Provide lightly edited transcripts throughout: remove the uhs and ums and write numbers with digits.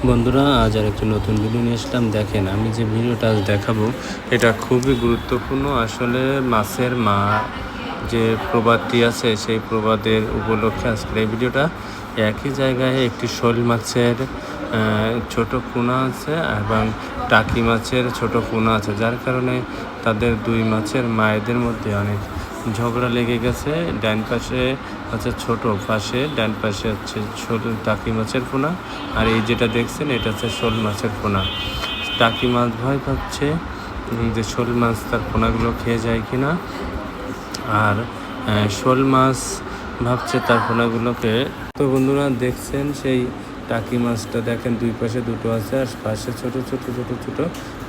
বন্ধুরা, আজ আর একটা নতুন ভিডিও নিয়ে আসলাম। দেখেন, আমি যে ভিডিওটা আজ দেখাবো এটা খুবই গুরুত্বপূর্ণ। আসলে মাছের মা যে প্রবাদটি আছে সেই প্রবাদের উপলক্ষে আজকের এই ভিডিওটা। একই জায়গায় একটি শোল মাছের ছোট পোনা আছে এবং টাকি মাছের ছোট পোনা আছে, যার কারণে তাদের দুই মাছের মায়েদের মধ্যে অনেক ঝগড়া লেগে গেছে। ডান পাশে হচ্ছে ছোট পাশে, ডান পাশে হচ্ছে ছোট টাকি মাছের পোনা, আর এই যেটা দেখছেন এটা হচ্ছে শোল মাছের পোনা। টাকি মাছ ভয় পাচ্ছে যে শোল মাছ তার পোনাগুলো খেয়ে যায় কিনা, আর শোল মাছ ভাবছে তার পোনাগুলোকে। তো বন্ধুরা, দেখছেন সেই টাকি মাছটা, দেখেন দুই পাশে দুটো আছে আর পাশে ছোট ছোট ছোট ছোট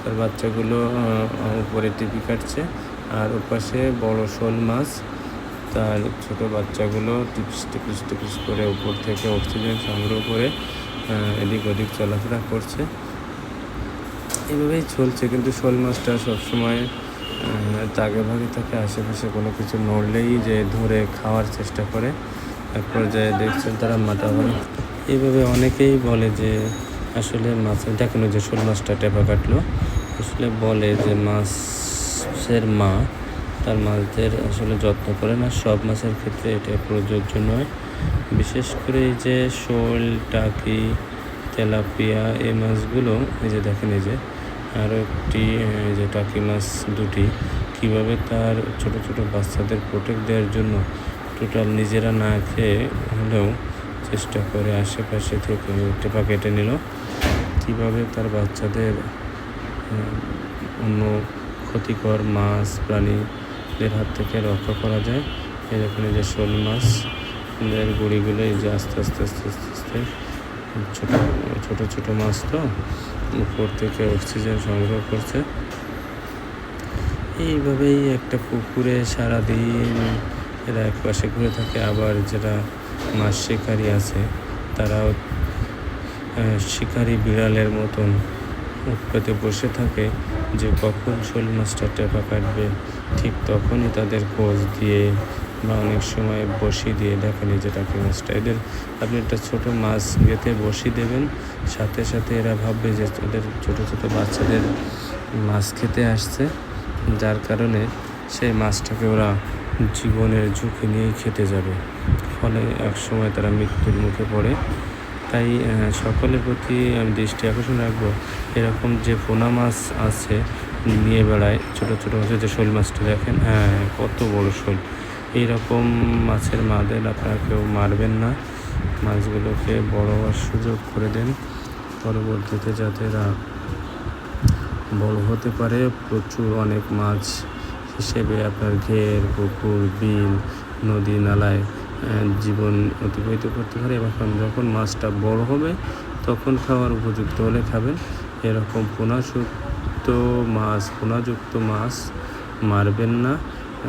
তার বাচ্চাগুলো উপরে টিপি কাটছে, আর ওপাশে বড় শোল মাছ তার ছোট বাচ্চাগুলো টিপিস টিপিস টিপিস করে উপর থেকে অক্সিজেন সংগ্রহ করে এদিক ওদিক চলাফেরা করছে। এভাবেই চলছে, কিন্তু শোল মাছটা সবসময় তাগে ভাগে থাকে, আশেপাশে কোনো কিছু নড়লেই যে ধরে খাওয়ার চেষ্টা করে। এক পর্যায়ে দেখছেন তারা মাতামারি। এইভাবে অনেকেই বলে যে আসলে মাছের, দেখেন যে শোল মাছটা টেপা কাটলো, আসলে বলে যে মাছের মা তার মাছদের আসলে যত্ন করে না। সব মাছের ক্ষেত্রে এটা প্রযোজ্য নয়। বিশেষ করে এই যে শোল, টাকি, তেলাপিয়া এই মাছগুলো, এই যে দেখেন এই যে আরও একটি যে টাকি মাছ দুটি কীভাবে তার ছোট ছোট বাচ্চাদের প্রোটেক্ট দেওয়ার জন্য টোটাল নিজেরা না খেয়ে হলেও চেষ্টা করে আশেপাশে থেকে টেপা কেটে নিল, কীভাবে তার বাচ্চাদের অন্য ক্ষতিকর মাছ প্রাণীদের হাত থেকে রক্ষা করা যায়। এরকম যে শোল মাছের গুঁড়িগুলো এই যে আস্তে আস্তে আস্তে আস্তে আস্তে ছোট ছোট মাছ তো উপর থেকে অক্সিজেন সংগ্রহ করছে। এইভাবেই একটা পুকুরে সারাদিন এরা এক পাশে ঘুরে থাকে। আবার যারা মাছ শিকারি আছে তারাও শিকারি বিড়ালের মতন উৎপাতে বসে থাকে যে কখন শোল মাছটা টেপা কাটবে, ঠিক তখনই তাদের কোচ দিয়ে বা অনেক সময় বসি দিয়ে, দেখেন এই যে টাকি মাছটা, এদের আপনি একটা ছোটো মাছ গেঁথে বসি দেবেন, সাথে সাথে এরা ভাববে যে ওদের ছোটো ছোটো বাচ্চাদের মাছ খেতে আসছে, যার কারণে সেই মাছটাকে ওরা জীবনের ঝুঁকি নিয়েই খেতে যাবে, ফলে এক সময় তারা মৃত্যুর মুখে পড়ে। তাই সকলের প্রতি আমি দৃষ্টি আকর্ষণ রাখবো, এরকম যে পোনা মাছ আছে নিয়ে বেড়ায় ছোটো ছোটো মাছের, যে শোল মাছটা দেখেন, কত বড় শোল। এইরকম মাছের মাদের আপনারা কেউ মারবেন না, মাছগুলোকে বড় হওয়ার সুযোগ করে দেন, পরবর্তীতে যাতে এরা বড় হতে পারে, প্রচুর অনেক মাছ হিসেবে আপনার ঘের, পুকুর, বিল, নদী নালায় জীবন অতিবাহিত করতে পারে। এবং যখন মাছটা বড় হবে তখন খাওয়ার উপযুক্ত হলে খাবেন। এরকম পোনাযুক্ত মাছ মারবেন না,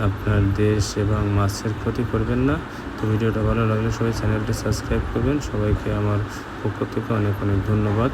আপনার দেশ এবং মাছের ক্ষতি করবেন না। তো ভিডিওটা ভালো লাগলে সবাই চ্যানেলটি সাবস্ক্রাইব করবেন। সবাইকে আমার পক্ষ থেকে অনেক অনেক ধন্যবাদ।